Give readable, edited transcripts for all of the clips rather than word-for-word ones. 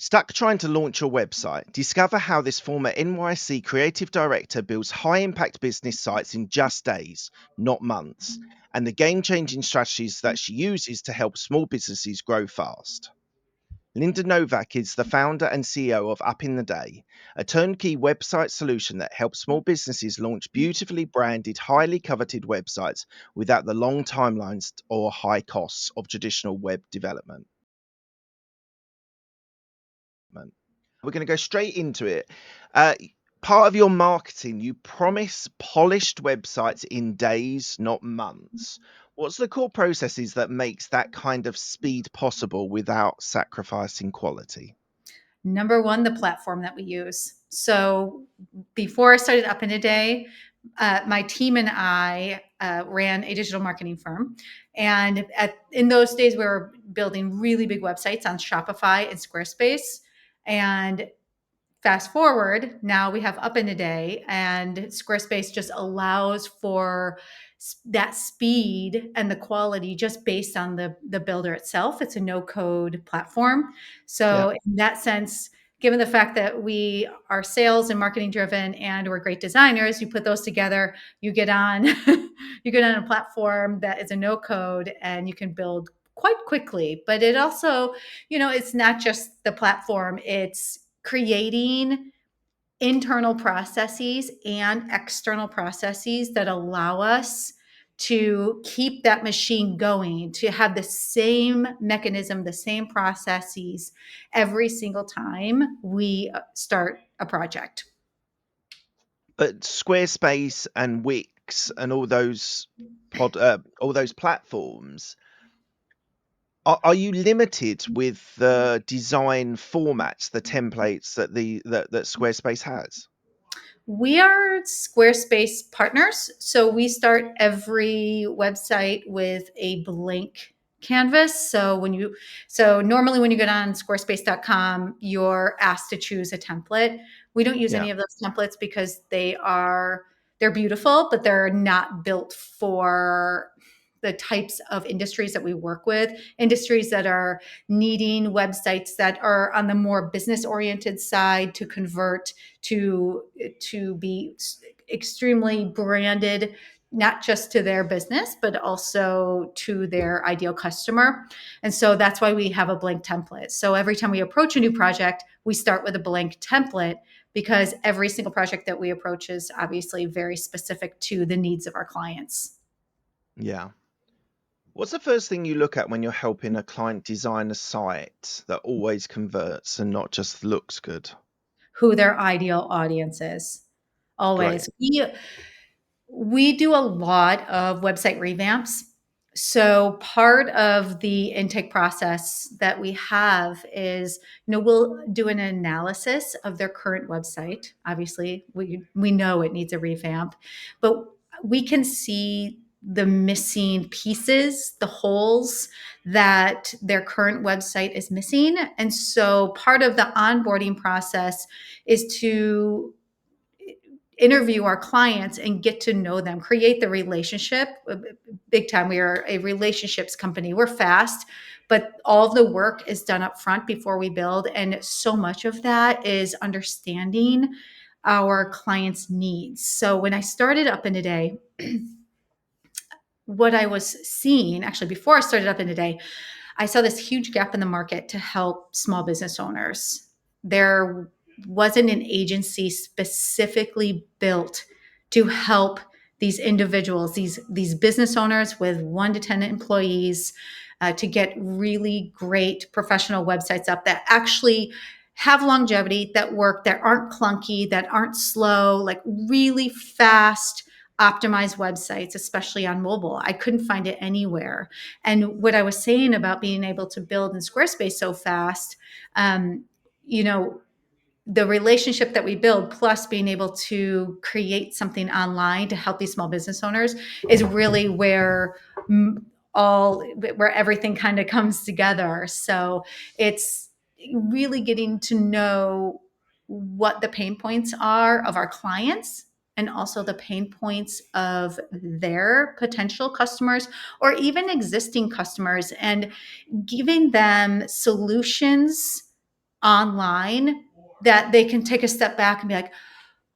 Stuck trying to launch your website? Discover how this former NYC creative director builds high impact business sites in just days, not months, and the game changing strategies that she uses to help small businesses grow fast. Linda Nowak is the founder and CEO of Up in the Day, a turnkey website solution that helps small businesses launch beautifully branded, highly coveted websites without the long timelines or high costs of traditional web development. We're going to go straight into it. Uh, Part of your marketing, you promise polished websites in days, not months. What's the core processes that makes that kind of speed possible without sacrificing quality? Number one, the platform that we use. So before I started Up in a Day, my team and I ran a digital marketing firm. And in those days, we were building really big websites on Shopify and Squarespace. And fast forward, now we have Up in a Day, and Squarespace just allows for that speed and the quality just based on the builder itself. It's a no code platform. Yeah. So in that sense, given the fact that we are sales and marketing driven and we're great designers, you put those together, you get on you get on a platform that is a no code and you can build quite quickly. But it also, it's not just the platform, it's creating internal processes and external processes that allow us to keep that machine going, to have the same mechanism, the same processes every single time we start a project. But Squarespace and Wix and all those platforms, are you limited with the design formats, the templates that Squarespace has? We are Squarespace partners. So we start every website with a blank canvas. So normally when you get on squarespace.com, you're asked to choose a template. We don't use Yeah. any of those templates because they're beautiful, but they're not built for the types of industries that we work with, industries that are needing websites that are on the more business oriented side to convert to be extremely branded, not just to their business but also to their ideal customer. And so that's why we have a blank template. So every time we approach a new project, we start with a blank template, because every single project that we approach is obviously very specific to the needs of our clients. Yeah. What's the first thing you look at when you're helping a client design a site that always converts and not just looks good? Who their ideal audience is. Great. Always. We do a lot of website revamps. So part of the intake process that we have is, we'll do an analysis of their current website. Obviously, we know it needs a revamp, but we can see the missing pieces, the holes that their current website is missing. And so part of the onboarding process is to interview our clients and get to know them, create the relationship. Big time. We are a relationships company. We're fast, but all of the work is done up front before we build. And so much of that is understanding our clients' needs. So when I started Up in a Day, what I was seeing actually before I started Up in a Day, I saw this huge gap in the market to help small business owners. There wasn't an agency specifically built to help these individuals, these business owners with 1 to 10 employees, to get really great professional websites up that actually have longevity, that work, that aren't clunky, that aren't slow, like really fast, optimized websites, especially on mobile. I couldn't find it anywhere. And what I was saying about being able to build in Squarespace so fast, um, you know, the relationship that we build plus being able to create something online to help these small business owners is really where all where everything kind of comes together. So it's really getting to know what the pain points are of our clients and also the pain points of their potential customers or even existing customers, and giving them solutions online that they can take a step back and be like,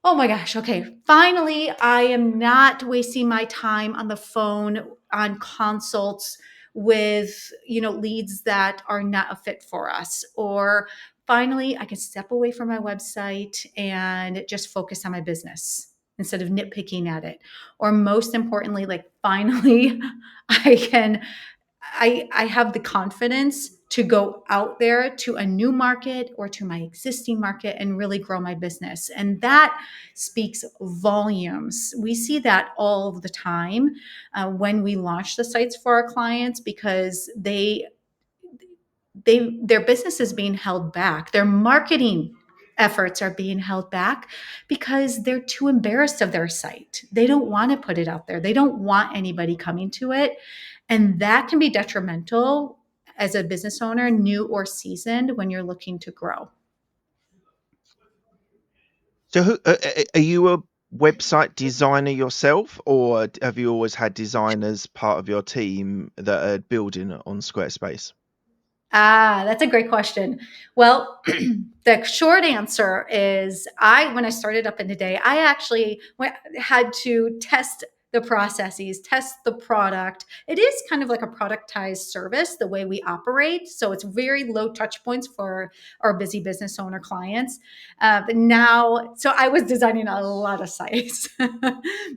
oh my gosh, okay, finally, I am not wasting my time on the phone on consults with, leads that are not a fit for us. Or finally, I can step away from my website and just focus on my business instead of nitpicking at it. Or most importantly, like finally, I can I have the confidence to go out there to a new market or to my existing market and really grow my business. And that speaks volumes. We see that all the time when we launch the sites for our clients because their business is being held back. Their marketing efforts are being held back because they're too embarrassed of their site. They don't want to put it out there. They don't want anybody coming to it. And that can be detrimental as a business owner, new or seasoned, when you're looking to grow. So, are you a website designer yourself, or have you always had designers part of your team that are building on Squarespace? That's a great question. Well, the short answer is when I started up in the day, I actually had to test the processes, test the product. It is kind of like a productized service, the way we operate. So it's very low touch points for our busy business owner clients. But now, so I was designing a lot of sites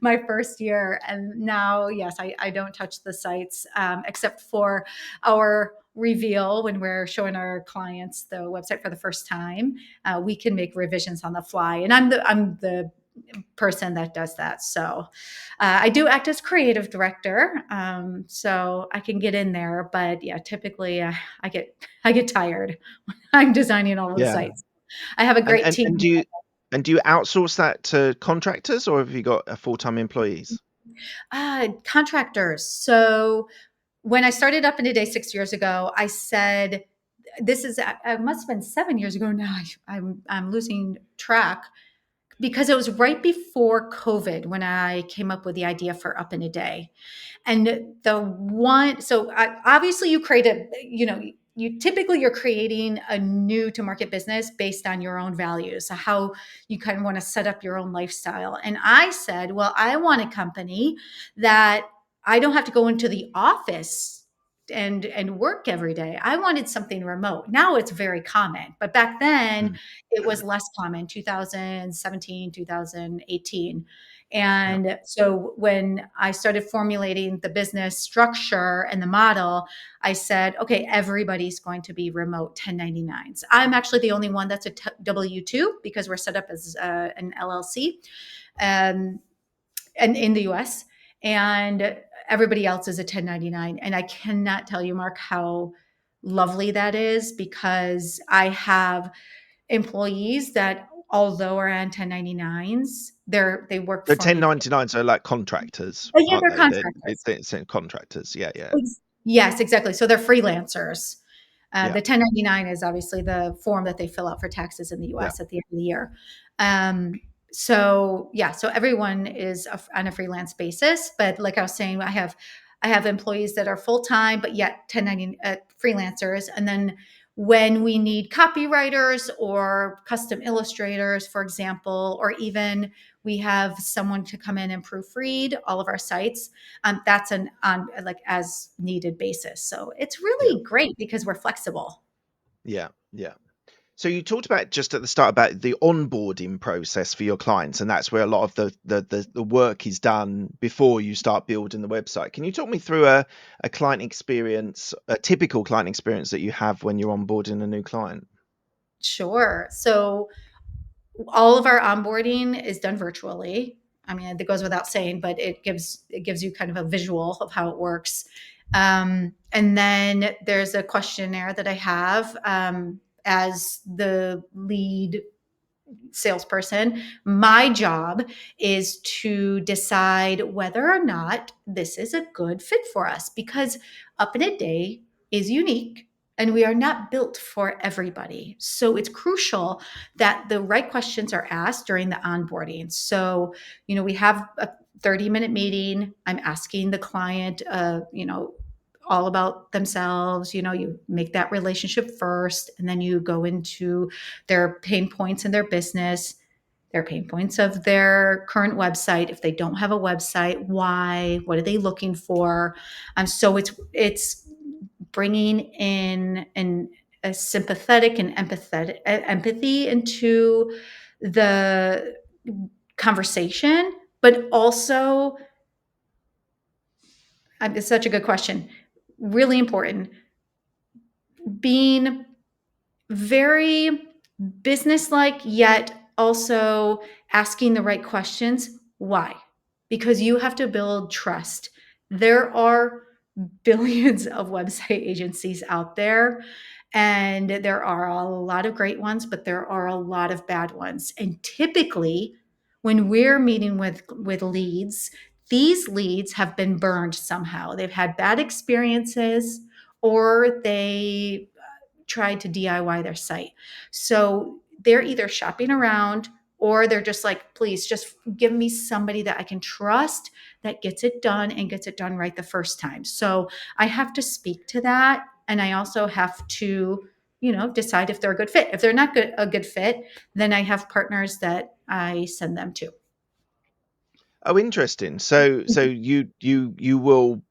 my first year. And now, yes, I don't touch the sites except for our reveal when we're showing our clients the website for the first time. We can make revisions on the fly, and I'm the person that does that. So I do act as creative director, so I can get in there. But yeah, typically I get tired when I'm designing all of the Yeah. sites. I have a And great and and team. do you outsource that to contractors, or have you got full-time employees? Contractors. So when I started up in a day 6 years ago, I said, "This is it must have been 7 years ago now. I'm losing track because it was right before COVID when I came up with the idea for Up in a Day." And the one, so obviously you create you typically you're creating a new to market business based on your own values, so how you kind of want to set up your own lifestyle. And I said, well, I want a company that I don't have to go into the office and work every day. I wanted something remote. Now it's very common, but back then Mm. it was less common, 2017, 2018. Yeah. And so when I started formulating the business structure and the model, I said, okay, everybody's going to be remote 1099s. I'm actually the only one that's a W 2 because we're set up as an LLC. Um, and in the US, and everybody else is a 1099. And I cannot tell you, Mark, how lovely that is because I have employees that, although are on 1099s, they work The for me. 1099s are like contractors, Oh, yeah, aren't they're they? contractors. It's contractors. Yeah, yeah, Yes, exactly. So they're freelancers. yeah, The 1099 is obviously the form that they fill out for taxes in the yeah. US at the end of the year. Um, so yeah, so everyone is on a freelance basis. But like I was saying, I have employees that are full time, but yet 1099 freelancers. And then when we need copywriters or custom illustrators, for example, or even we have someone to come in and proofread all of our sites, that's an on like as needed basis. So it's Yeah. really great because we're flexible. Yeah, yeah. So you talked about just at the start about the onboarding process for your clients, and that's where a lot of the work is done before you start building the website. Can you talk me through a client experience, a typical client experience that you have when you're onboarding a new client? Sure. So all of our onboarding is done virtually. I mean, it goes without saying, but it gives you kind of a visual of how it works. And then there's a questionnaire that I have as the lead salesperson. My job is to decide whether or not this is a good fit for us because Up in a Day is unique and we are not built for everybody. So it's crucial that the right questions are asked during the onboarding. So, we have a 30-minute meeting. I'm asking the client, all about themselves. You make that relationship first, and then you go into their pain points in their business, their pain points of their current website. If they don't have a website, why? What are they looking for? So it's bringing in a sympathetic and empathy into the conversation, but also, it's such a good question. Really important. Being very businesslike, yet also asking the right questions. Why? Because you have to build trust. There are billions of website agencies out there, and there are a lot of great ones, but there are a lot of bad ones. And typically, when we're meeting with leads, these leads have been burned somehow. They've had bad experiences, or they tried to DIY their site. So they're either shopping around, or they're just like, please just give me somebody that I can trust that gets it done and gets it done right the first time. So I have to speak to that. And I also have to, decide if they're a good fit. If they're not a good fit, then I have partners that I send them to. Oh, interesting. So you will,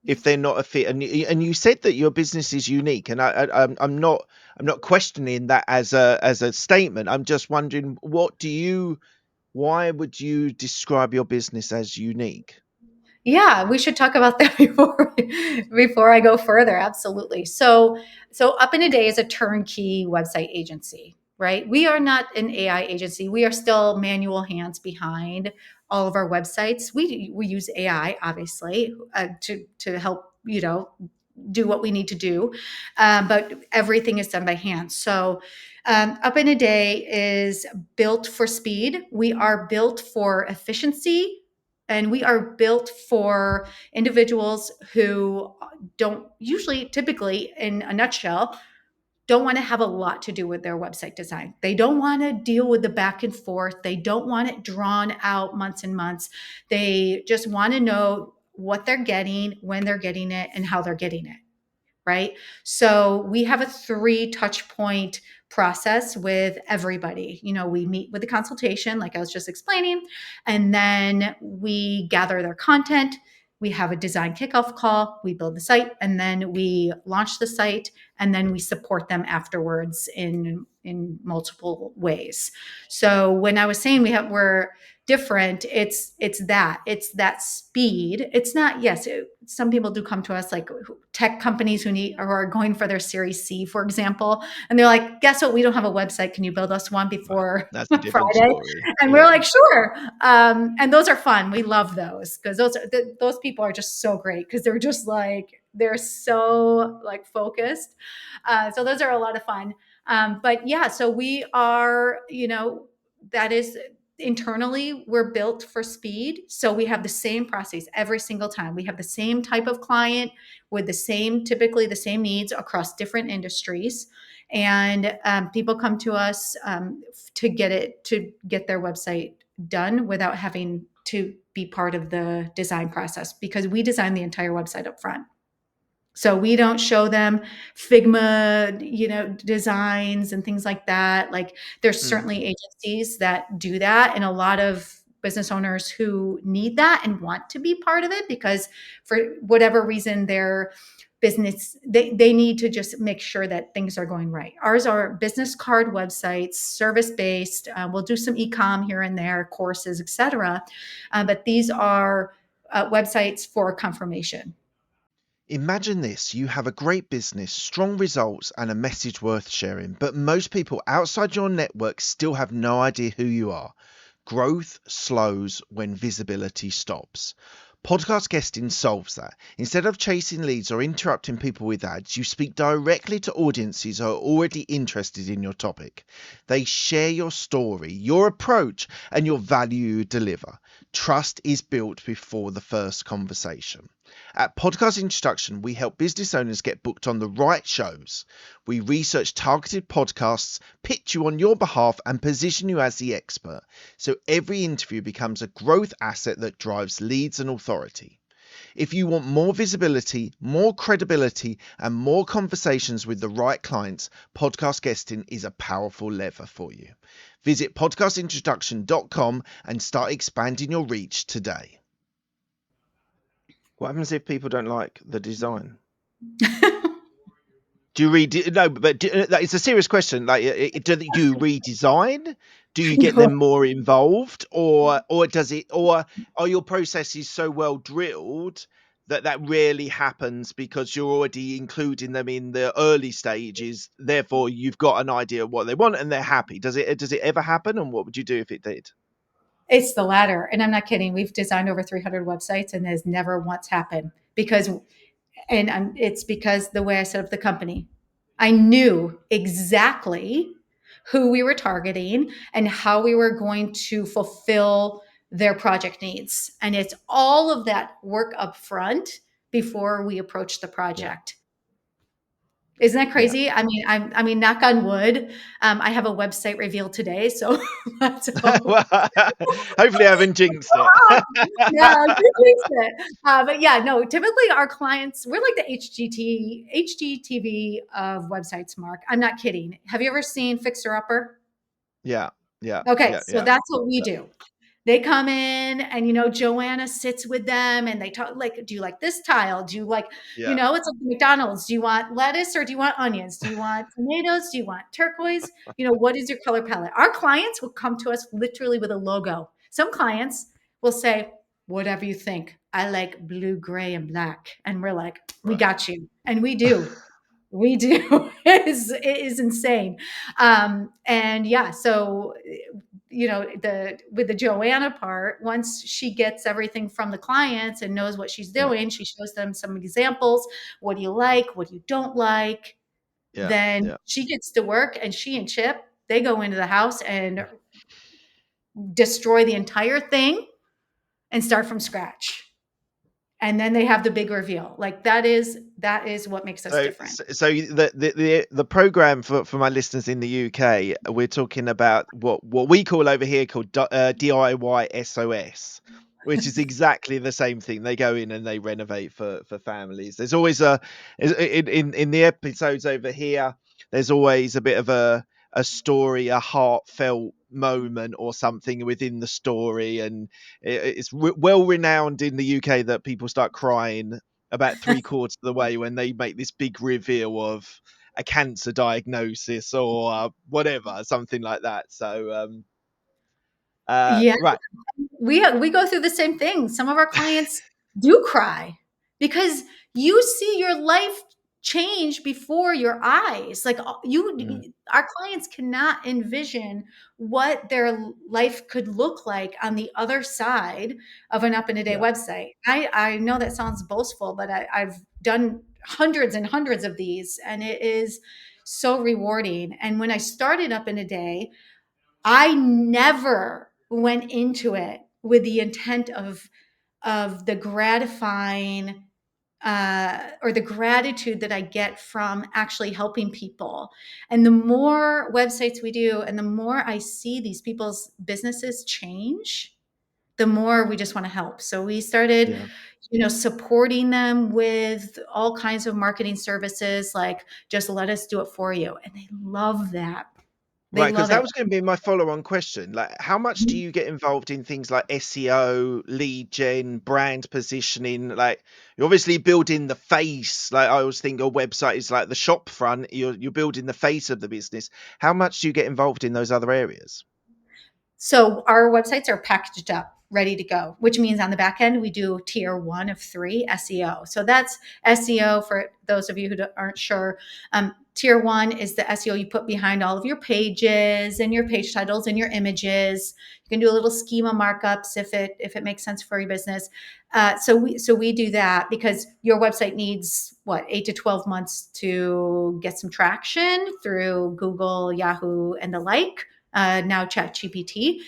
if they're not a fit, and you said that your business is unique, and I'm not questioning that as a statement. I'm just wondering, why would you describe your business as unique? Yeah, we should talk about that before I go further. Absolutely. So Up in a Day is a turnkey website agency, right? We are not an AI agency. We are still manual hands behind all of our websites. We use AI obviously to help do what we need to do, but everything is done by hand. So Up in a Day is built for speed. We are built for efficiency, and we are built for individuals who don't usually, typically, in a nutshell, don't want to have a lot to do with their website design. They don't want to deal with the back and forth. They don't want it drawn out months and months. They just want to know what they're getting, when they're getting it, and how they're getting it, right? So we have a 3 touch point process with everybody. We meet with a consultation, like I was just explaining, and then we gather their content. We have a design kickoff call, we build the site, and then we launch the site, and then we support them afterwards in multiple ways. So when I was saying we're different, it's that speed. It's not, yes, some people do come to us, like tech companies who need or are going for their Series C, for example, and they're like, guess what, we don't have a website, can you build us one Right. before That's a different Friday? story. And we're Yeah. like, sure. And those are fun, we love those, because those people are just so great, because they're just like, they're so like focused. So those are a lot of fun. But yeah, so we are, that is, internally we're built for speed. So we have the same process every single time. We have the same type of client with typically the same needs across different industries. And people come to us to get their website done without having to be part of the design process, because we design the entire website up front. So we don't show them Figma, designs and things like that. Like, there's Mm. certainly agencies that do that, and a lot of business owners who need that and want to be part of it, because for whatever reason their business, they need to just make sure that things are going right. Ours are business card websites, service based. We'll do some e-com here and there, courses, etc. But these are websites for confirmation. Imagine this: you have a great business, strong results, and a message worth sharing, but most people outside your network still have no idea who you are. Growth slows when visibility stops. Podcast guesting solves that. Instead of chasing leads or interrupting people with ads, you speak directly to audiences who are already interested in your topic. They share your story, your approach, and your value you deliver. Trust is built before the first conversation. At Podcast Introduction, we help business owners get booked on the right shows. We research targeted podcasts, pitch you on your behalf, and position you as the expert. So every interview becomes a growth asset that drives leads and authority. If you want more visibility, more credibility, and more conversations with the right clients, podcast guesting is a powerful lever for you. Visit podcastintroduction.com and start expanding your reach today. What happens if people don't like the design? Do you no? But it's a serious question. Like, do you redesign? Do you get them more involved, or does it, or are your processes so well drilled that that rarely happens because you're already including them in the early stages? Therefore, you've got an idea of what they want and they're happy. Does it ever happen? And what would you do if it did? It's the latter. And I'm not kidding. We've designed over 300 websites and has never once happened because, it's because the way I set up the company, I knew exactly who we were targeting and how we were going to fulfill their project needs. And it's all of that work up front before we approach the Yeah, project. Isn't that yeah. crazy? I mean, knock on wood. I have a website reveal today, so let's hope. Well, hopefully, I haven't jinxed it. Yeah, good fix it. But yeah, no, typically our clients, we're like the HGTV of websites, Mark. I'm not kidding. Have you ever seen Fixer Upper? Yeah, yeah, Okay, yeah, so yeah, that's what we do. They come in and, Joanna sits with them and they talk like, do you like this tile? Do you like, yeah. it's like McDonald's. Do you want lettuce or do you want onions? Do you want tomatoes? Do you want turquoise? What is your color palette? Our clients will come to us literally with a logo. Some clients will say, whatever you think. I like blue, gray, and black. And we're like, we Right. got you. And we do. We do. It is insane. And yeah, so the with the Joanna part, once she gets everything from the clients and knows what she's Yeah, doing, she shows them some examples. What do you like? What do you don't like? yeah, Then yeah. she gets to work, and she and Chip, they go into the house and destroy the entire thing and start from scratch. And then they have the big reveal. Like that is what makes us different. So the program for my listeners in the UK, we're talking about what we call over here called DIY SOS, which is exactly the same thing. They go in and they renovate for families. There's always in the episodes over here. There's always a bit of a story, a heartfelt moment or something within the story, and it's well renowned in the UK that people start crying about three quarters of the way when they make this big reveal of a cancer diagnosis or whatever, something like that. So, Yeah. right, We go through the same thing. Some of our clients do cry because you see your life change before your eyes. Like mm, our clients cannot envision what their life could look like on the other side of an up in a day yeah, website. I know that sounds boastful, but I've done hundreds and hundreds of these, and it is so rewarding. And when I started up in a day, I never went into it with the intent of the gratifying or the gratitude that I get from actually helping people. And the more websites we do, and the more I see these people's businesses change, the more we just want to help. So we started, yeah. supporting them with all kinds of marketing services, like just let us do it for you. And they love that. They Right, because love that it. was going to be my follow-on question. Like, how much do you get involved in things like SEO, lead gen, brand positioning? Like, you're obviously building the face. Like, I always think your website is like the shop front. You're building the face of the business. How much do you get involved in those other areas? So our websites are packaged up, ready to go, which means on the back end, we do tier 1 of 3 SEO. So that's SEO for those of you who aren't sure. Tier 1 is the SEO you put behind all of your pages and your page titles and your images. You can do a little schema markups if it makes sense for your business. So we do that because your website needs 8 to 12 months to get some traction through Google, Yahoo, and the like. Now ChatGPT.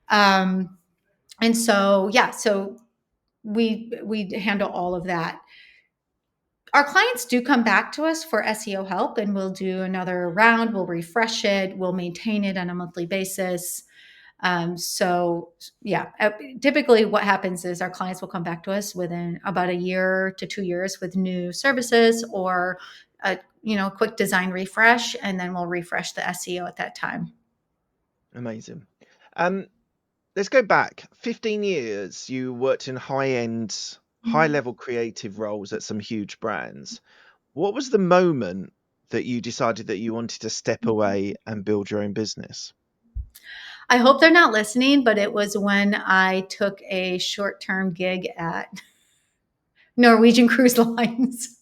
Um, and so, yeah, so we handle all of that. Our clients do come back to us for SEO help, and we'll do another round. We'll refresh it. We'll maintain it on a monthly basis. So yeah, typically what happens is our clients will come back to us within about a year to 2 years with new services or a quick design refresh, and then we'll refresh the SEO at that time. Amazing. Um, let's go back 15 years. You worked in high-end, high-level creative roles at some huge brands. What was the moment that you decided that you wanted to step away and build your own business? I hope they're not listening, but it was when I took a short-term gig at Norwegian Cruise Lines.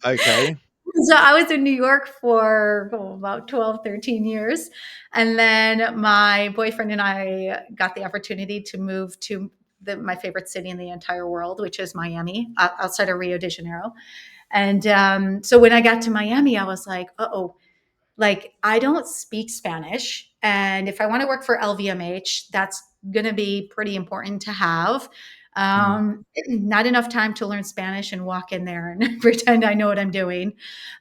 Okay. So I was in New York for about 12, 13 years. And then my boyfriend and I got the opportunity to move to my favorite city in the entire world, which is Miami, outside of Rio de Janeiro. And so when I got to Miami, I was like, oh, like I don't speak Spanish. And if I want to work for LVMH, that's going to be pretty important to have. Mm. Not enough time to learn Spanish and walk in there and pretend I know what I'm doing.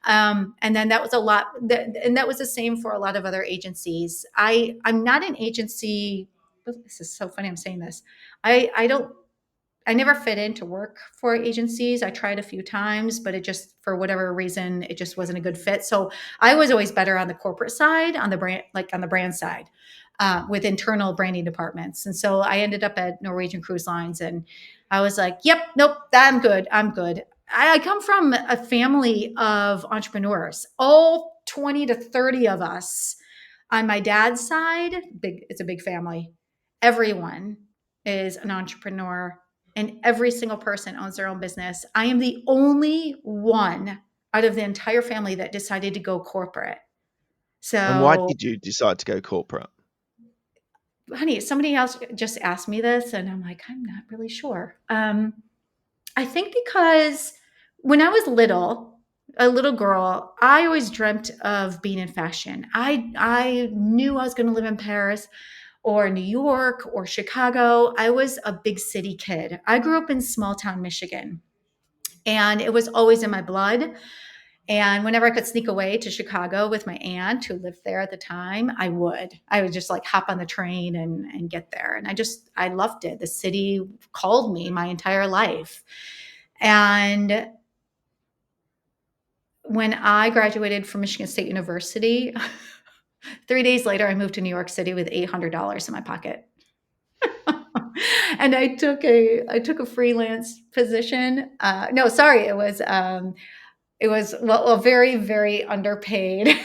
And then that was a lot. And that was the same for a lot of other agencies. I'm not an agency. This is so funny. I'm saying this. I don't I never fit in to work for agencies. I tried a few times, but it just, for whatever reason, it just wasn't a good fit. So I was always better on the corporate side, on the brand, like on the brand side, with internal branding departments. And so I ended up at Norwegian Cruise Lines, and I was like, "Yep, nope, I'm good. I'm good." I come from a family of entrepreneurs, all 20 to 30 of us on my dad's side. Big, it's a big family. Everyone is an entrepreneur, and every single person owns their own business. I am the only one out of the entire family that decided to go corporate. And why So, did you decide to go corporate? honey, somebody else just asked me this, and I'm like, I'm not really sure. I think because when I was little, a little girl, I always dreamt of being in fashion. I knew I was going to live in Paris or New York or Chicago. I was a big city kid. I grew up in small town Michigan, and it was always in my blood. And whenever I could sneak away to Chicago with my aunt who lived there at the time, I would. I would just like hop on the train and get there. And I loved it. The city called me my entire life. And when I graduated from Michigan State University, 3 days later, I moved to New York City with $800 in my pocket. And I took a freelance position. No, sorry, it was well a very very underpaid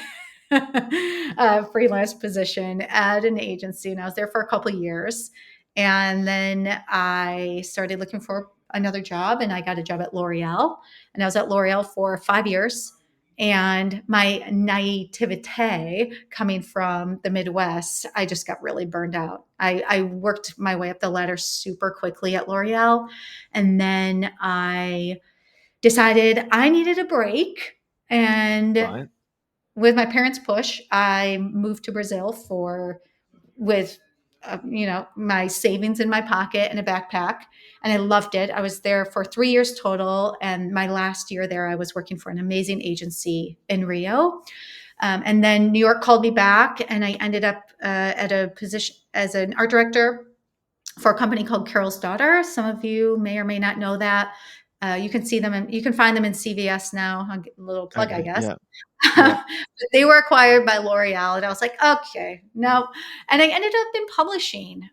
freelance position at an agency, and I was there for a couple of years, and then I started looking for another job, and I got a job at L'Oreal, and I was at L'Oreal for 5 years. And my naivete coming from the Midwest, I just got really burned out. I worked my way up the ladder super quickly at L'Oreal, and then I decided I needed a break. And Right. with my parents' push, I moved to Brazil for with my savings in my pocket and a backpack, and I loved it. I was there for 3 years total, and my last year there, I was working for an amazing agency in Rio. And then New York called me back, and I ended up at a position as an art director for a company called Carol's Daughter. Some of you may or may not know that. You can see them, and you can find them in CVS now. I'll get a little plug, I Okay. guess. Yeah. Yeah. But they were acquired by L'Oreal, and I was like, okay, no. And I ended up in publishing,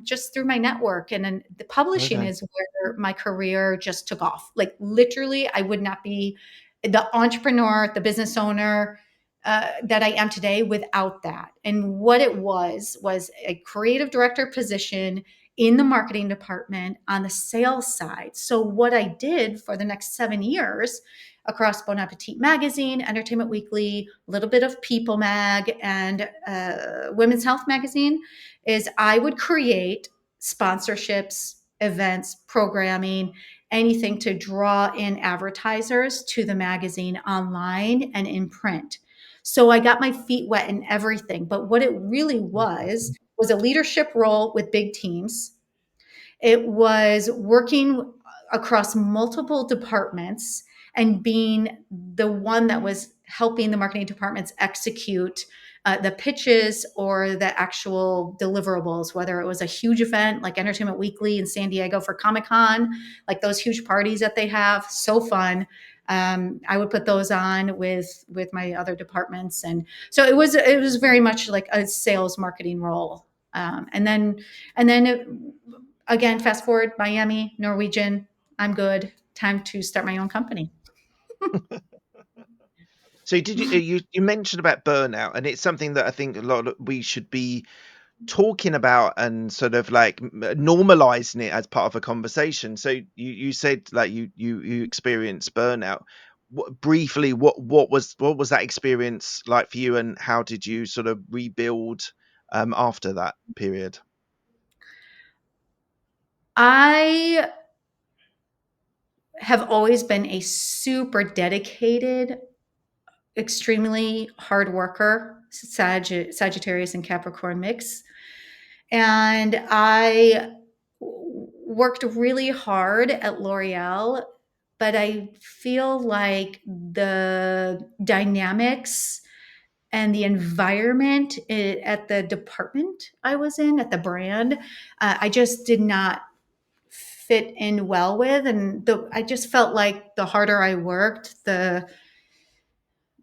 just through my network. And then the publishing Okay. is where my career just took off. Like literally, I would not be the entrepreneur, the business owner that I am today without that. And what it was a creative director position in the marketing department on the sales side. So what I did for the next 7 years across Bon Appetit Magazine, Entertainment Weekly, a little bit of People Mag, and Women's Health Magazine is I would create sponsorships, events, programming, anything to draw in advertisers to the magazine online and in print. So I got my feet wet in everything. But what it really Okay. was a leadership role with big teams. It was working across multiple departments and being the one that was helping the marketing departments execute the pitches or the actual deliverables, whether it was a huge event like Entertainment Weekly in San Diego for Comic Con, like those huge parties that they have, so fun. I would put those on with my other departments, and so it was very much like a sales marketing role. And then again, fast forward, Miami, Norwegian. I'm good. Time to start my own company. So did you mentioned about burnout, and it's something that I think a lot of we should be talking about and sort of like normalizing it as part of a conversation. So you said like you experienced burnout. Briefly, what was that experience like for you, and how did you sort of rebuild after that period? I have always been a super dedicated, extremely hard worker, Sagittarius and Capricorn mix. And I worked really hard at L'Oreal, but I feel like the dynamics and the environment at the department I was in, at the brand, I just did not fit in well with. And I just felt like the harder I worked, the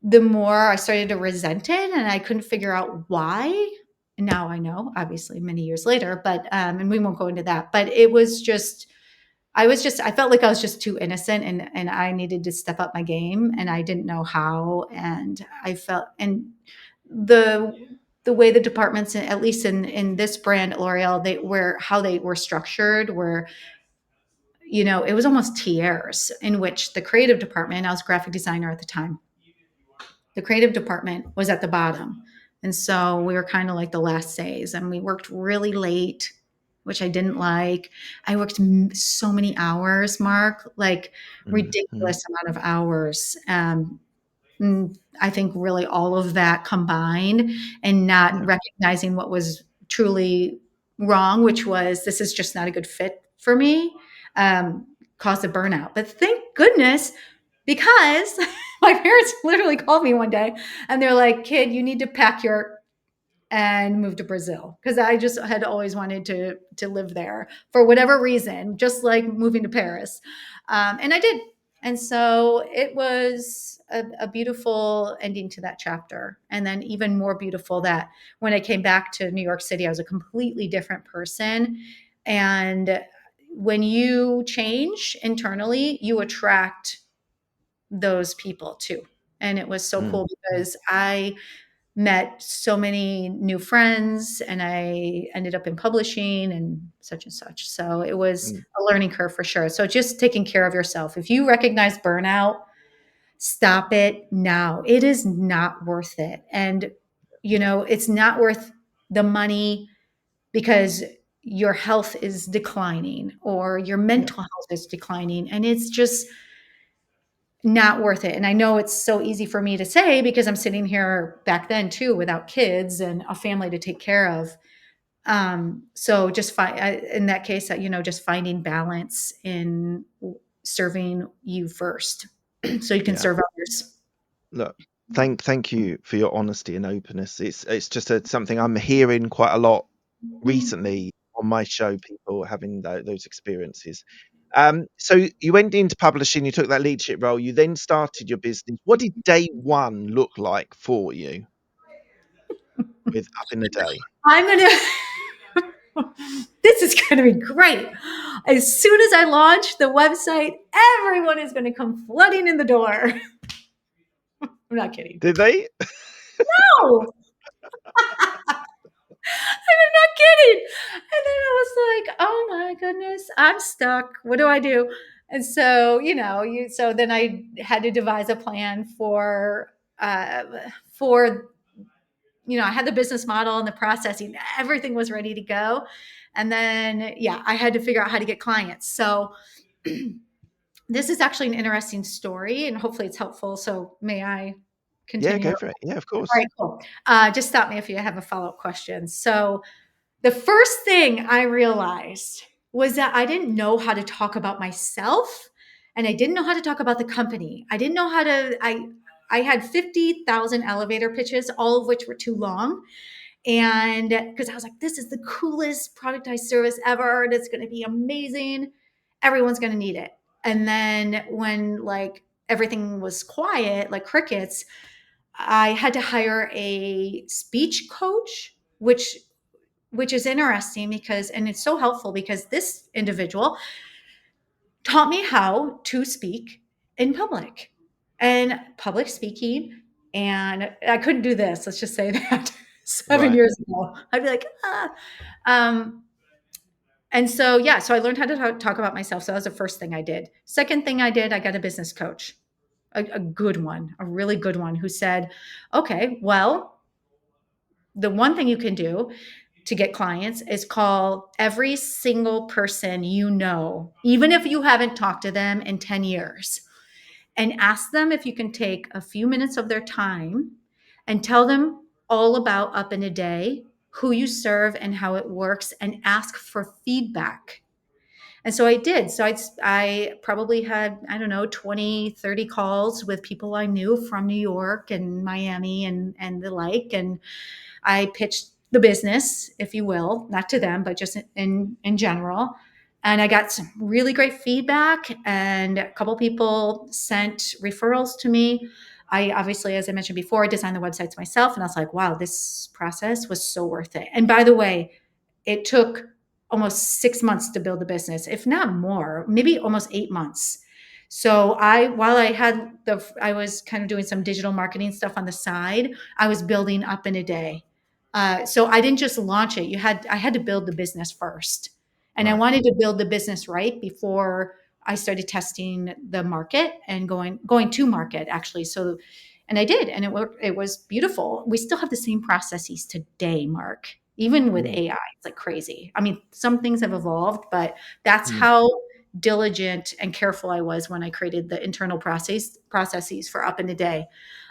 more I started to resent it, and I couldn't figure out why. And now I know, obviously, many years later, but and we won't go into that. But it was just, I felt like I was just too innocent, and I needed to step up my game, and I didn't know how. And I felt, and the the way the departments, at least in this brand at L'Oreal, they were how they were structured were, it was almost tiers in which the creative department, I was a graphic designer at the time, the creative department was at the bottom. And so we were kind of like the last says, and we worked really late, which I didn't like. I worked so many hours, Mark, like Mhm. ridiculous amount of hours. I think really all of that combined, and not Yeah, recognizing what was truly wrong, which was this is just not a good fit for me, um, caused a burnout. But thank goodness, because my parents literally called me one day and they're like, "Kid, you need to pack your and move to Brazil," because I just had always wanted to live there for whatever reason, just like moving to Paris, and I did. And so it was a beautiful ending to that chapter, and then even more beautiful that when I came back to New York City, I was a completely different person. And when you change internally, you attract those people too. And it was so mm, cool because I met so many new friends, and I ended up in publishing and such and such. So it was mm, a learning curve for sure. So just taking care of yourself. If you recognize burnout, stop it now. It is not worth it. And, it's not worth the money because your health is declining or your yeah, mental health is declining. And it's just not worth it. And I know it's so easy for me to say because I'm sitting here back then too without kids and a family to take care of. So just in that case, just finding balance in serving you first so you can yeah. serve others. Look, thank you for your honesty and openness. It's just something I'm hearing quite a lot recently on my show, people having those experiences. So you went into publishing, you took that leadership role, you then started your business. What did day one look like for you with Up in the Day? I'm going to, this is going to be great. As soon as I launch the website, everyone is going to come flooding in the door. I'm not kidding. Did they? No, I'm not kidding. And then I was like, oh my goodness, I'm stuck. What do I do? And so, so then I had to devise a plan uh, for, I had the business model and the processing, everything was ready to go. And then, yeah, I had to figure out how to get clients. So this is actually an interesting story and hopefully it's helpful. So may I Yeah, continue? go for it. Yeah, of All course. right, cool. Just stop me if you have a follow-up question. So the first thing I realized was that I didn't know how to talk about myself and I didn't know how to talk about the company. I didn't know how to. I had 50,000 elevator pitches, all of which were too long. And because I was like, this is the coolest productized service ever, and it's going to be amazing. Everyone's going to need it. And then when like everything was quiet, like crickets, I had to hire a speech coach, which is interesting because, and it's so helpful because this individual taught me how to speak in public and public speaking. And I couldn't do this. Let's just say that 7 Right. years ago, I'd be like, ah. Um, and so, yeah, so I learned how to talk about myself. So that was the first thing I did. Second thing I did, I got a business coach, a good one, a really good one who said, okay, well, the one thing you can do to get clients is call every single person you know, even if you haven't talked to them in 10 years, and ask them if you can take a few minutes of their time and tell them all about Up in a Day, who you serve and how it works, and ask for feedback. And so I did. So I probably had, I don't know, 20, 30 calls with people I knew from New York and Miami and the like. And I pitched the business, if you will, not to them, but just in general. And I got some really great feedback, and a couple people sent referrals to me. I obviously, as I mentioned before, designed the websites myself, and I was like, wow, this process was so worth it. And by the way, it took almost 6 months to build the business, if not more, maybe almost 8 months. So while I was kind of doing some digital marketing stuff on the side, I was building Up in a Day. So I didn't just launch it. I had to build the business first, and I Right. wanted to build the business right before I started testing the market and going to market actually. So, and I did, and it worked. It was beautiful. We still have the same processes today, Mark, even with Mm. AI. It's like crazy. I mean, some things have evolved, but that's Mm. how diligent and careful I was when I created the internal processes for Up in a Day.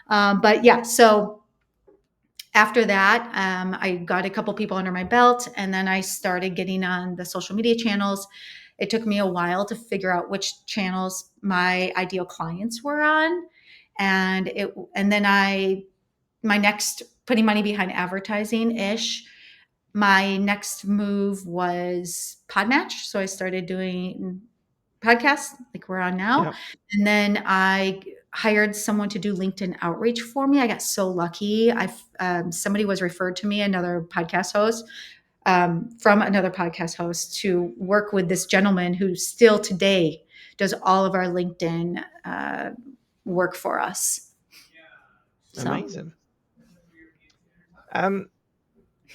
But yeah, so after that, I got a couple people under my belt, and then I started getting on the social media channels. It took me a while to figure out which channels my ideal clients were on, and then my next putting money behind advertising ish. My next move was Podmatch, so I started doing podcast like we're on now. Yeah. And then I hired someone to do LinkedIn outreach for me. I got so lucky. Somebody was referred to me, another podcast host, from another podcast host, to work with this gentleman who still today does all of our LinkedIn work for us. So Amazing. Um,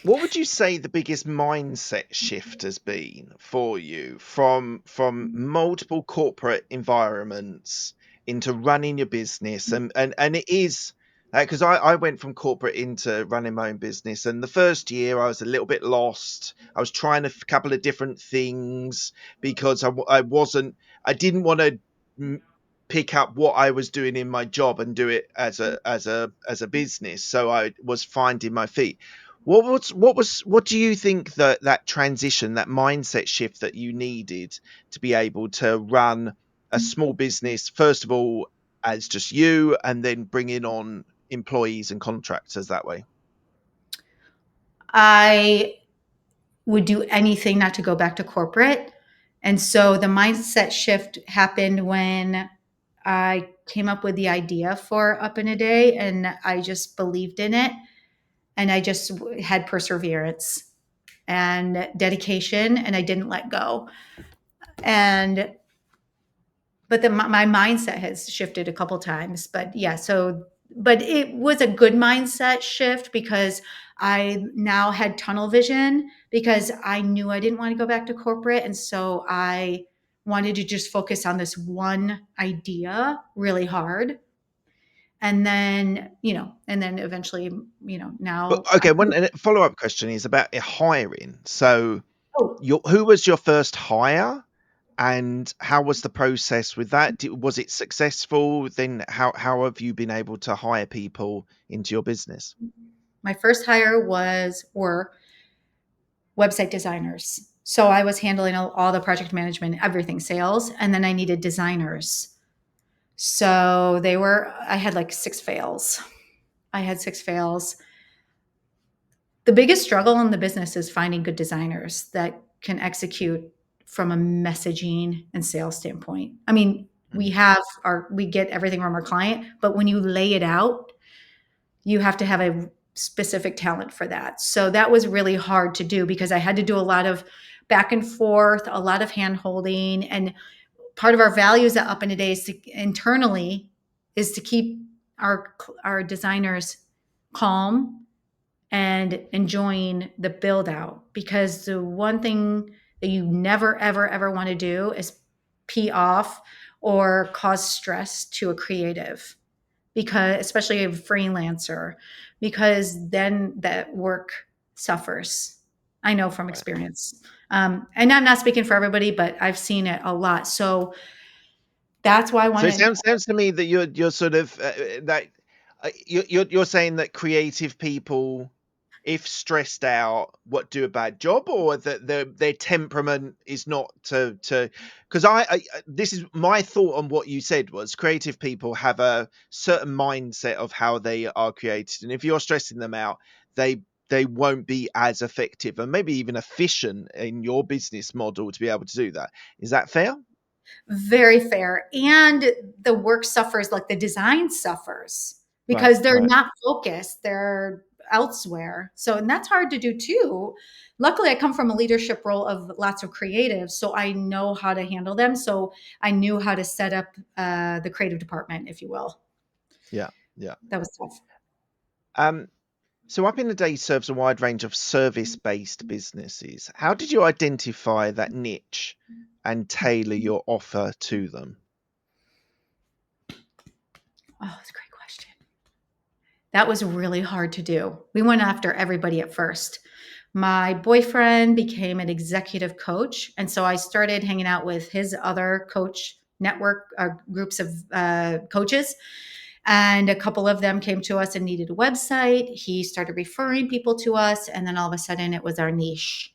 what would you say the biggest mindset shift has been for you from multiple corporate environments into running your business? And it is because I went from corporate into running my own business, and the first year I was a little bit lost. I was trying a couple of different things because I wasn't I didn't want to pick up what I was doing in my job and do it as a business. So I was finding my feet. What do you think that transition, that mindset shift that you needed to be able to run a small business, first of all, as just you, and then bringing on employees and contractors that way? I would do anything not to go back to corporate. And so the mindset shift happened when I came up with the idea for Up in a Day, and I just believed in it, and I just had perseverance and dedication, and I didn't let go. And but my mindset has shifted a couple times, but yeah, so but it was a good mindset shift because I now had tunnel vision, because I knew I didn't want to go back to corporate, and so I wanted to just focus on this one idea really hard. And then, and then eventually, But now okay, one follow up question is about hiring. So, oh, who was your first hire? And how was the process with that? Was it successful? Then how have you been able to hire people into your business? my first hire were website designers. So I was handling all the project management, everything sales, and then I needed designers. So I had like 6 fails. I had 6 fails. The biggest struggle in the business is finding good designers that can execute from a messaging and sales standpoint. I mean, Mm. we get everything from our client, but when you lay it out, you have to have a specific talent for that. So that was really hard to do because I had to do a lot of back and forth, a lot of hand holding. And part of our values at Up in a Day is internally is to keep our designers calm and enjoying the build out, because the one thing that you never ever ever want to do is pee off or cause stress to a creative, because especially a freelancer, because then that work suffers. I know from Right. experience. And I'm not speaking for everybody, but I've seen it a lot. So that's why I So it wanted. sounds to me that you're sort of that you're saying that creative people, if stressed out, what do a bad job, or that their temperament is not to because this is my thought on what you said was creative people have a certain mindset of how they are created, and if you're stressing them out, they won't be as effective and maybe even efficient in your business model to be able to do that. Is that fair? Very fair. And the work suffers, like the design suffers Right, because they're right. not focused, they're elsewhere. So, and that's hard to do too. Luckily, I come from a leadership role of lots of creatives, so I know how to handle them. So, I knew how to set up the creative department, if you will. Yeah, yeah. That was tough. Um, so Up in the Day serves a wide range of service-based businesses. How did you identify that niche and tailor your offer to them? Oh, that's a great question. That was really hard to do. We went after everybody at first. My boyfriend became an executive coach. And so I started hanging out with his other coach network, groups of coaches. And a couple of them came to us and needed a website. He started referring people to us. And then all of a sudden, it was our niche.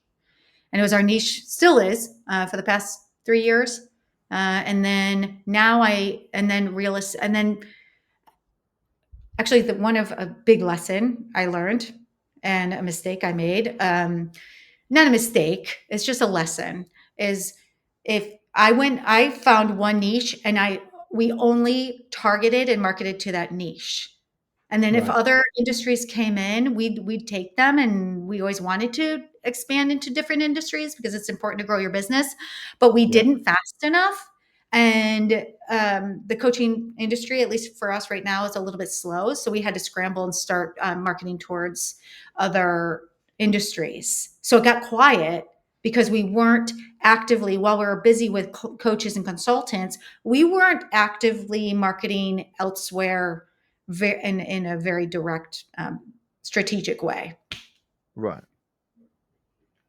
And it was our niche, still is, for the past 3 years. And then now and then realist, and then actually one of a big lesson I learned and a mistake I made, not a mistake, it's just a lesson, is if I found one niche and we only targeted and marketed to that niche. And then if Right. other industries came in, we'd take them, and we always wanted to expand into different industries because it's important to grow your business, but we Yeah. didn't fast enough. And the coaching industry, at least for us right now, is a little bit slow. So we had to scramble and start marketing towards other industries. So it got quiet because we weren't actively, while we were busy with coaches and consultants, we weren't actively marketing elsewhere in a very direct, strategic way. Right.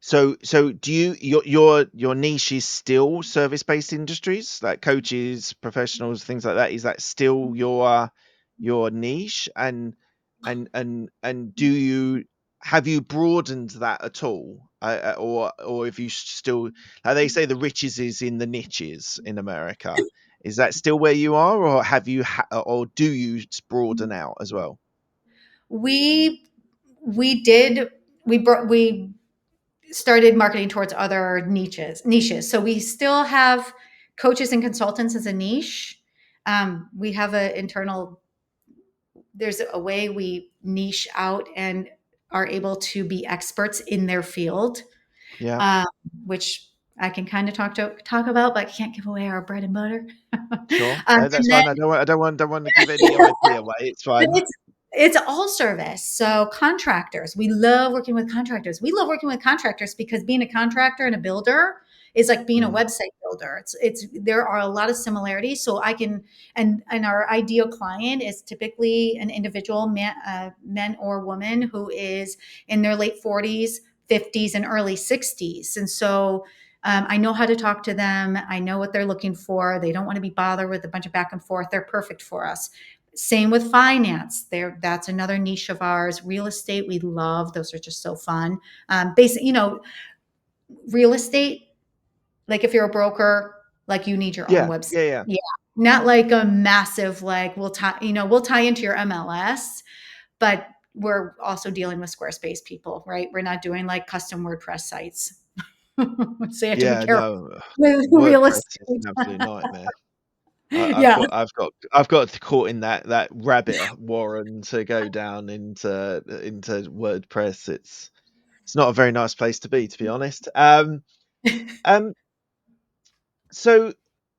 So do your niche is still service-based industries like coaches, professionals, things like that? Is that still your niche? And do you have you broadened that at all? Or if you still, how they say, the riches is in the niches in America. Is that still where you are, or have you or do you broaden out as well? We we did we started marketing towards other niches. So we still have coaches and consultants as a niche. We have an internal, there's a way we niche out and are able to be experts in their field, Yeah. um, which I can kind of talk about, but I can't give away our bread and butter. Sure. No, that's And then fine. I don't want to give any IP away. It's but fine. it's all service. So contractors, we love working with contractors. We love working with contractors because being a contractor and a builder is like being a Mm, website builder. It's there are a lot of similarities. So I can, and our ideal client is typically an individual man or woman who is in their late 40s, 50s, and early 60s. And so I know how to talk to them. I know what they're looking for. They don't want to be bothered with a bunch of back and forth. They're perfect for us. Same with finance. That's another niche of ours. Real estate, we love. Those are just so fun. Basic, real estate. Like if you're a broker, like you need your own yeah, website. yeah, yeah. Yeah. not like a massive, like we'll tie into your MLS, but we're also dealing with Squarespace people, right? We're not doing like custom WordPress sites. So you have to be Yeah, careful no, with real WordPress is estate. an absolute nightmare. Yeah. I've got caught in that rabbit warren to go down into WordPress. It's not a very nice place to be honest. Um, so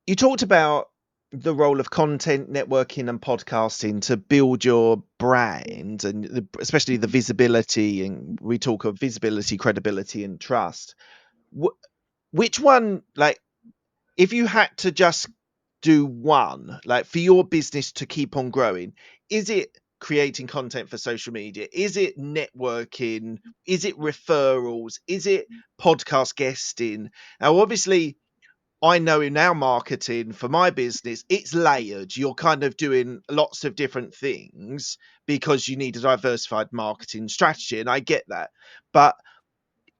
you talked about the role of content, networking, and podcasting to build your brand, and especially the visibility. And we talk of visibility, credibility, and trust. Which one, like, if you had to just do one, like for your business to keep on growing, is it creating content for social media? Is it networking? Is it referrals? Is it podcast guesting? Now, obviously, I know in our marketing for my business, it's layered. You're kind of doing lots of different things because you need a diversified marketing strategy. And I get that. But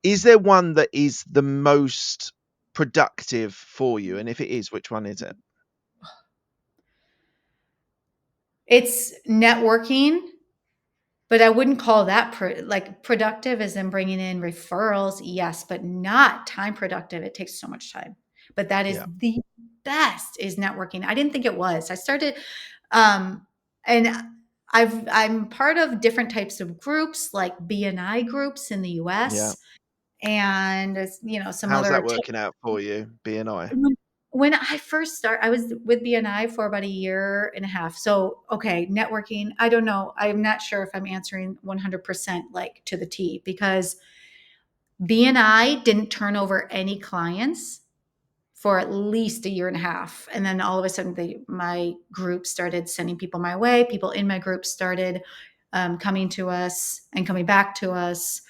is there one that is the most productive for you? And if it is, which one is it? It's networking, but I wouldn't call that like productive as in bringing in referrals. Yes, but not time productive. It takes so much time. But that is Yeah. the best is networking. I didn't think it was. I started, um, and I'm part of different types of groups like BNI groups in the Yeah. US and some How's that other working out for you, BNI? when I first started, I was with BNI for about a year and a half. So, okay, networking, I don't know. I'm not sure if I'm answering 100% like to the T because BNI didn't turn over any clients for at least a year and a half. And then all of a sudden, my group started sending people my way. People in my group started coming to us and coming back to us.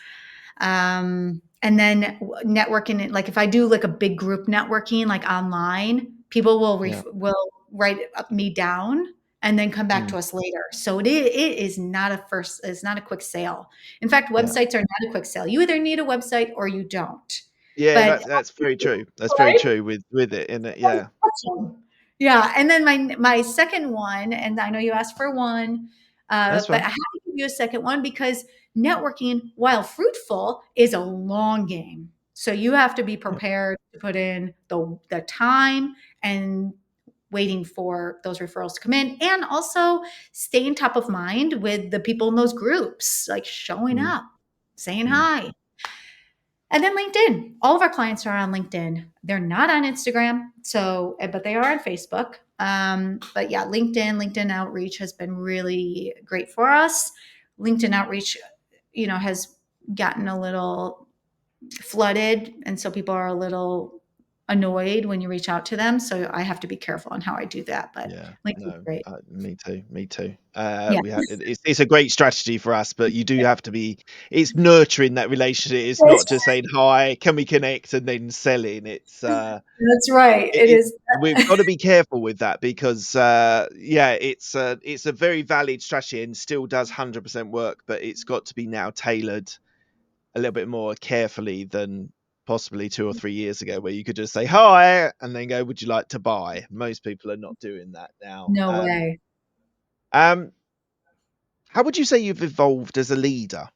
And then networking, like if I do like a big group networking, like online, people Yeah. will write me down and then come back Mm. to us later. So it is not it's not a quick sale. In fact, Yeah. websites are not a quick sale. You either need a website or you don't. Yeah, But that's very true. That's very right? true with it, isn't it? Yeah. Awesome. Yeah, and then my second one, and I know you asked for one, That's but I fine. have to give you a second one because networking, while fruitful, is a long game. So you have to be Yeah. prepared to put in the time and waiting for those referrals to come in, and also staying top of mind with the people in those groups, like showing Mm. up, saying Mm. hi. And then LinkedIn. All of our clients are on LinkedIn. They're not on Instagram, but they are on Facebook. But yeah, LinkedIn outreach has been really great for us. LinkedIn outreach, has gotten a little flooded, and so people are a little annoyed when you reach out to them. So I have to be careful on how I do that. But Yeah, LinkedIn's no, great. me too, me too. Yeah. We have it's a great strategy for us, but you do have to be. It's nurturing that relationship. It's Yes, not just saying hi, can we connect, and then selling. that's right. It It is. we've got to be careful with that because yeah, it's a very valid strategy and still does 100% work, but it's got to be now tailored a little bit more carefully than possibly 2 or 3 years ago, where you could just say hi and then go, "Would you like to buy?" Most people are not doing that now. No way. Um, how would you say you've evolved as a leader?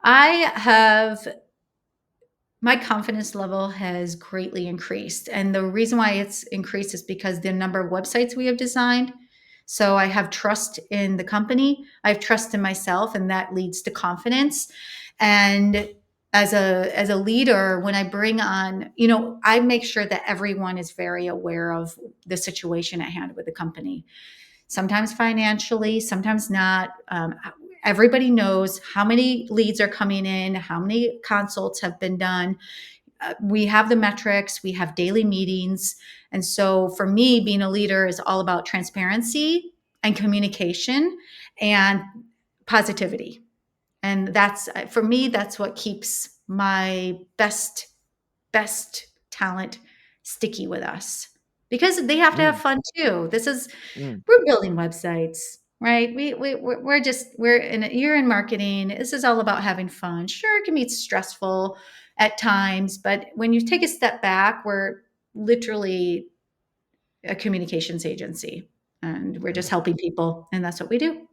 I have my confidence level has greatly increased. And the reason why it's increased is because the number of websites we have designed. So I have trust in the company, I have trust in myself, and that leads to confidence. And as a leader, when I bring on, I make sure that everyone is very aware of the situation at hand with the company, sometimes financially, sometimes not. Everybody knows how many leads are coming in, how many consults have been done. We have the metrics, we have daily meetings. And so for me, being a leader is all about transparency and communication and positivity. And that's for me, that's what keeps my best talent sticky with us because they have to have Mm, fun too. mm, We're building websites, right? You're in marketing. This is all about having fun. Sure, it can be stressful at times, but when you take a step back, we're literally a communications agency, and we're just Amazing. helping people, and that's what we do.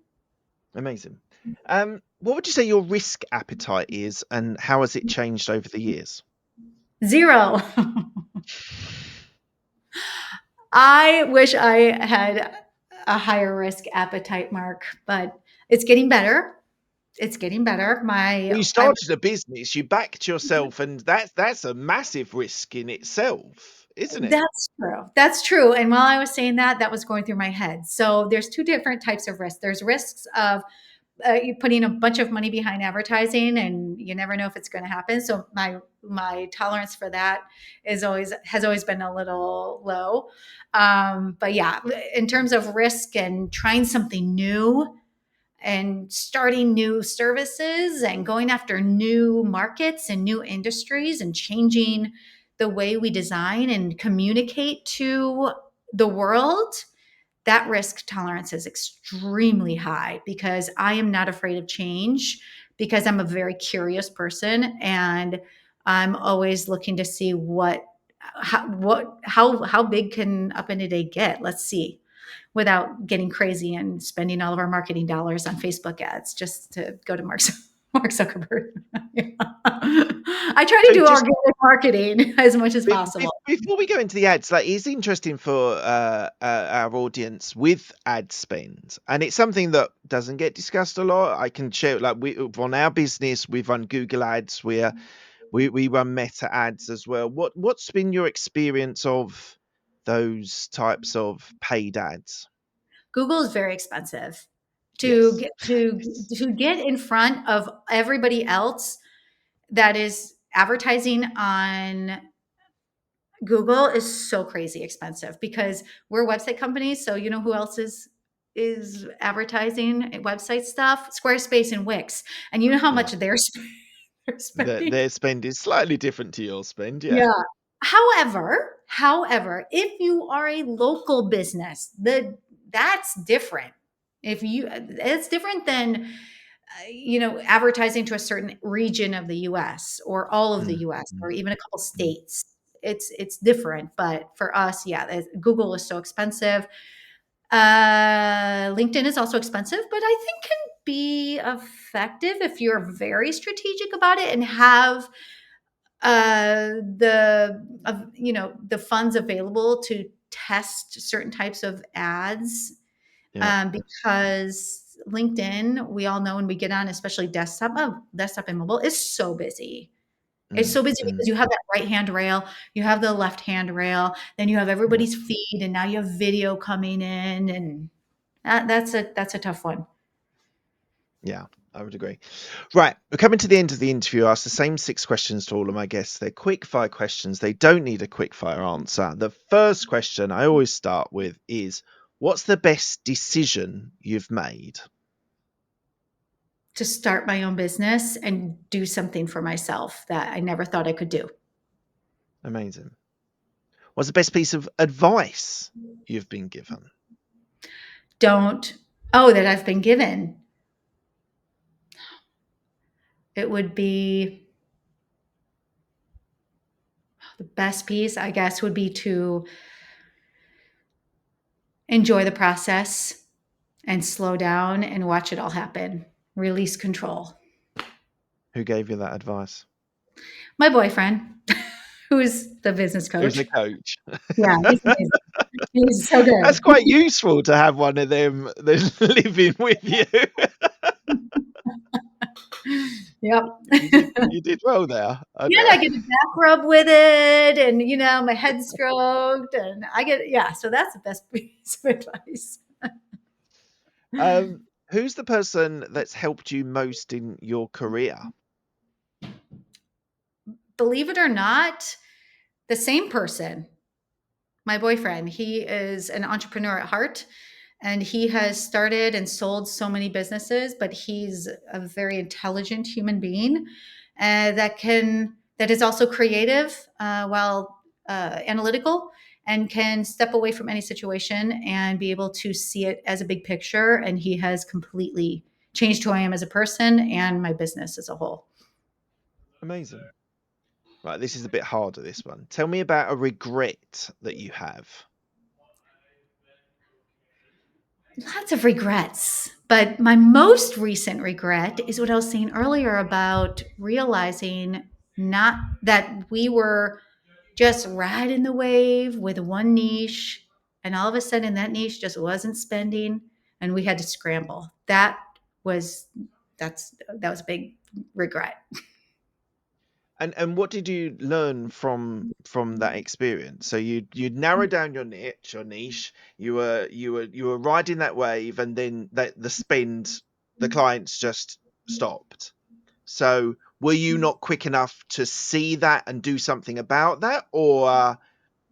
Amazing. What would you say your risk appetite is, and how has it changed over the years? Zero. I wish I had a higher risk appetite, Mark, but it's getting better. It's getting better. Well, My you I started a business, you backed yourself, and that's a massive risk in itself, isn't it? That's true. That's true. And while I was saying that, that was going through my head. So there's two different types of risks. There's risks of you putting a bunch of money behind advertising, and you never know if it's going to happen. So my tolerance for that has always been a little low. But yeah, in terms of risk and trying something new and starting new services and going after new markets and new industries and changing the way we design and communicate to the world, that risk tolerance is extremely high because I am not afraid of change because I'm a very curious person, and I'm always looking to see how big can Up in a Day get. Let's see, without getting crazy and spending all of our marketing dollars on Facebook ads just to go to Mark Zuckerberg. I try to So do just organic marketing as much as possible. before we go into the ads, like it's interesting for our audience with ad spend, and it's something that doesn't get discussed a lot. I can share, like we on our business, we've run Google ads, we run Meta ads as well. What's been your experience of those types of paid ads? Google is very expensive to Yes. get to get in front of everybody else that is advertising on Google is so crazy expensive because we're website companies. So you know who else is advertising website stuff? Squarespace and Wix. And you know how Yeah. much they're spending? Their spend is slightly different to your spend, yeah. Yeah. However, if you are a local business, that's different. If you It's different than advertising to a certain region of the US or all of the Mm, US or mm, even a couple mm. states. It's different, but for us, yeah, Google is so expensive. LinkedIn is also expensive, but I think can be effective if you're very strategic about it and have the funds available to test certain types of ads, Yeah. because LinkedIn, we all know when we get on, especially desktop and mobile, is so busy. It's Mm, so busy mm. because you have that right hand rail, you have the left hand rail, then you have Yeah. everybody's feed, and now you have video coming in, and that's a tough one. Yeah, I would agree. Right, we're coming to the end of the interview. I ask the same 6 questions to all of my guests. They're quick fire questions. They don't need a quick fire answer. The first question I always start with is, what's the best decision you've made? To start my own business and do something for myself that I never thought I could do. Amazing. What's the best piece of advice you've been given? Don't Oh, that I've been given. It would be the best piece, I guess, would be to enjoy the process and slow down and watch it all happen. Release control. Who gave you that advice? My boyfriend, who's the business Who's a coach. coach? Yeah, he's amazing. He's so good. That's quite useful to have one of them that's living with you. Yep. You did well there. And I get a back rub with it, and my head stroked, and yeah. So that's the best piece of advice. Who's the person that's helped you most in your career? Believe it or not, the same person, my boyfriend, he is an entrepreneur at heart, and he has started and sold so many businesses, but he's a very intelligent human being, that is also creative, while analytical, and can step away from any situation and be able to see it as a big picture. And he has completely changed who I am as a person and my business as a whole. Amazing. Right, this is a bit harder, this one. Tell me about a regret that you have. Lots of regrets. But my most recent regret is what I was saying earlier about realizing not that we were just riding the wave with one niche, and all of a sudden that niche just wasn't spending, and we had to scramble. Was that was a big regret. And what did you learn from that experience? So you'd narrowed down your niche. You were riding that wave, and then the spend, the clients just stopped. So were you not quick enough to see that and do something about that, or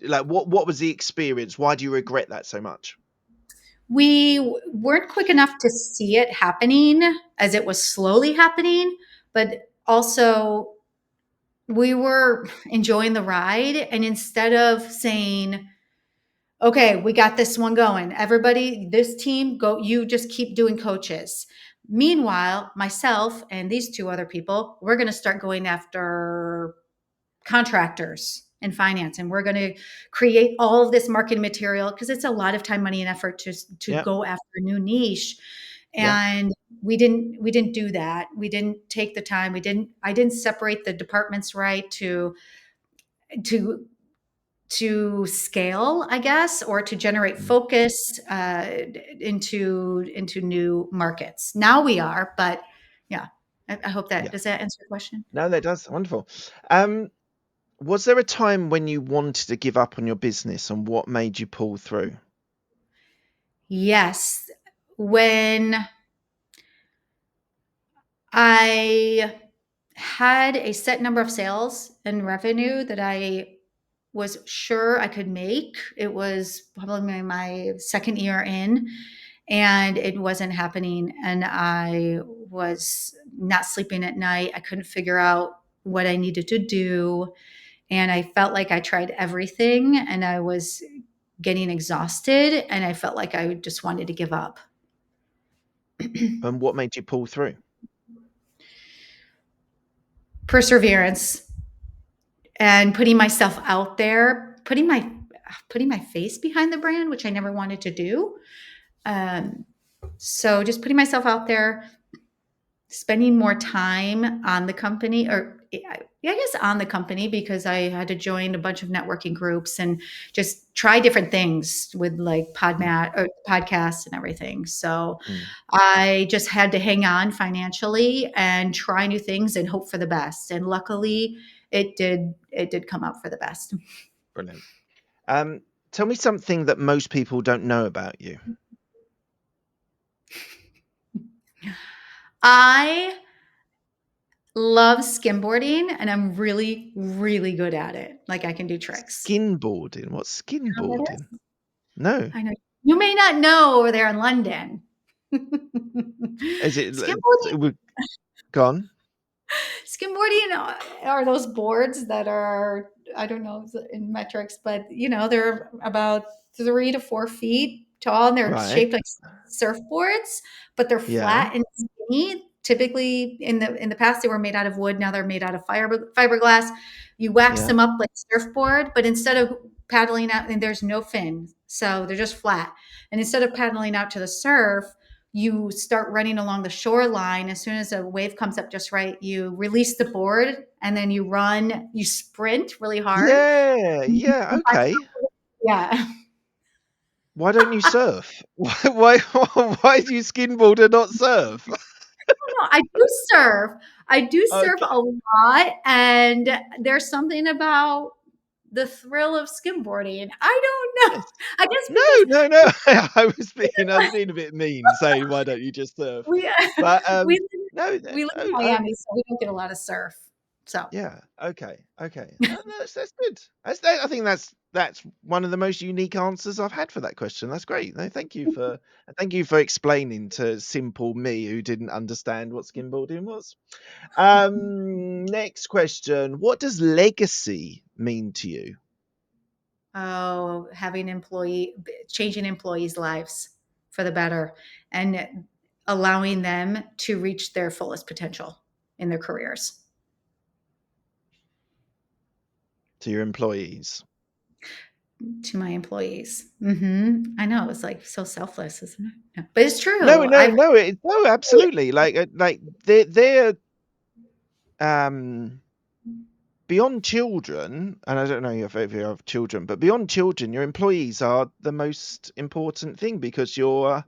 like what was the experience? Why do you regret that so much? We weren't quick enough to see it happening as it was slowly happening, but also we were enjoying the ride. And instead of saying, okay, we got this one going, everybody, this team, go, you just keep doing coaches. Meanwhile, myself and these two other people, we're going to start going after contractors and finance, and we're going to create all of this marketing material because it's a lot of time, money, and effort to Yeah, go after a new niche. yeah. And we didn't do that. We didn't take the time. I didn't separate the departments right to scale, I guess, or to generate Mm, focus into new markets. Now we are, but yeah, I hope that yeah. does that answer your question. No, that does. Wonderful. Was there a time when you wanted to give up on your business, and what made you pull through? Yes, when I had a set number of sales and revenue that I was sure I could make. It was probably my second year in, and it wasn't happening. And I was not sleeping at night. I couldn't figure out what I needed to do. And I felt like I tried everything and I was getting exhausted. And I felt like I just wanted to give up. And what made you pull through? Perseverance and putting myself out there, putting my face behind the brand, which I never wanted to do. So just putting myself out there, spending more time on the company, or yeah, I guess on the company, because I had to join a bunch of networking groups and just try different things with like Mm, Podmat or podcasts and everything. So mm, I just had to hang on financially and try new things and hope for the best. And luckily it did come out for the best. brilliant. Um, Tell me something that most people don't know about you. I love skimboarding and I'm really, really good at it. Like I can do tricks. Skinboarding. What's You know what that skinboarding? is? No. I know. You may not know over there in London. Is it Skimboarding we've gone? skimboarding are those boards that are, I don't know in metrics, but they're about 3 to 4 feet tall and they're Right. shaped like surfboards, but they're Yeah. flat and skinny. Typically in the past they were made out of wood, now they're made out of fiberglass. You wax Yeah. them up like surfboard, but instead of paddling out, and there's no fin, so they're just flat. And instead of paddling out to the surf, you start running along the shoreline. As soon as a wave comes up just right, you release the board and then you sprint really hard. Yeah. Yeah. Okay. Yeah. Why don't you surf? Why do you skinboard and not surf? No, I do surf. I do surf Okay. a lot, and there's something about the thrill of skimboarding. I don't know. Yes. I guess No, because no, no. I was being a bit mean, saying why don't you just surf? we But we no, we live in oh, Miami, so we don't get a lot of surf. So yeah. Okay. Okay. That's good. I think that's one of the most unique answers I've had for that question. That's great. No, thank you for explaining to simple me who didn't understand what skimboarding was. Next question. What does legacy mean to you? oh, having changing employees' lives for the better and allowing them to reach their fullest potential in their careers. To your employees? to my employees. I know it's like so selfless, isn't it? Yeah. But it's No, true. no, no, no, absolutely. Like they're um beyond children, and I don't know if you have children, but beyond children, your employees are the most important thing because you're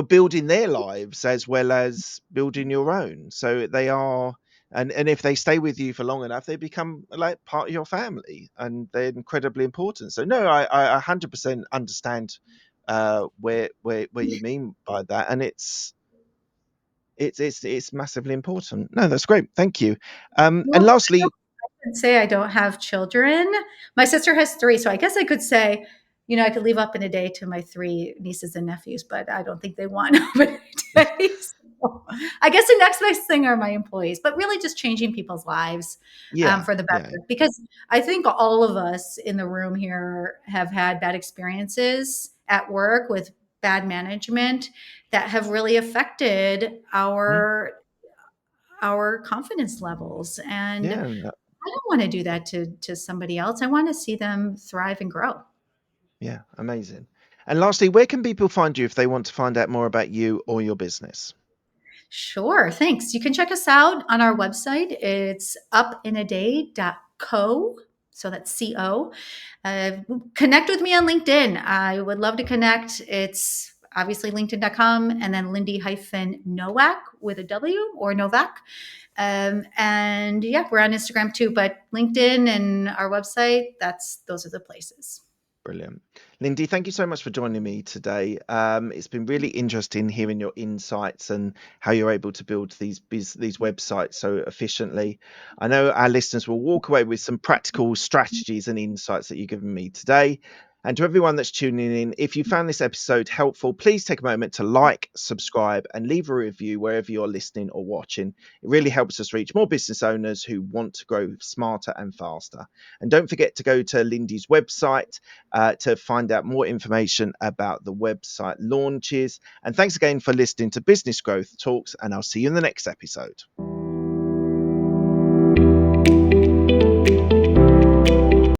building their lives as well as building your own. So they are, and if they stay with you for long enough, they become like part of your family, and they're incredibly important. So no, I 100% understand where you mean by that, and it's massively important. No, that's great. Thank you. And Well, lastly, could say I don't have children. My sister has three, so I guess I could say, I could leave up in a day to my three nieces and nephews, but I don't think they want up in a day. So I guess the next best thing are my employees, but really just changing people's lives yeah, for the yeah, better. Because I think all of us in the room here have had bad experiences at work with bad management that have really affected mm, our confidence levels. And yeah, I don't want to do that to somebody else. I want to see them thrive and grow. yeah, amazing. And lastly, where can people find you if they want to find out more about you or your business? Sure, thanks. You can check us out on our website. It's upinaday.co. So that's CO. Uh, Connect with me on LinkedIn. I would love to connect. It's obviously linkedin.com and then Lindy hyphen Nowak with a W or Novak. And yeah, we're on Instagram too, but LinkedIn and our website, those are the places. Brilliant. Lindy, thank you so much for joining me today. It's been really interesting hearing your insights and how you're able to build these websites so efficiently. I know our listeners will walk away with some practical strategies and insights that you've given me today. And to everyone that's tuning in, if you found this episode helpful, please take a moment to like, subscribe, and leave a review wherever you're listening or watching. It really helps us reach more business owners who want to grow smarter and faster. And don't forget to go to Lindy's website to find out more information about the website launches. And thanks again for listening to Business Growth Talks, and I'll see you in the next episode.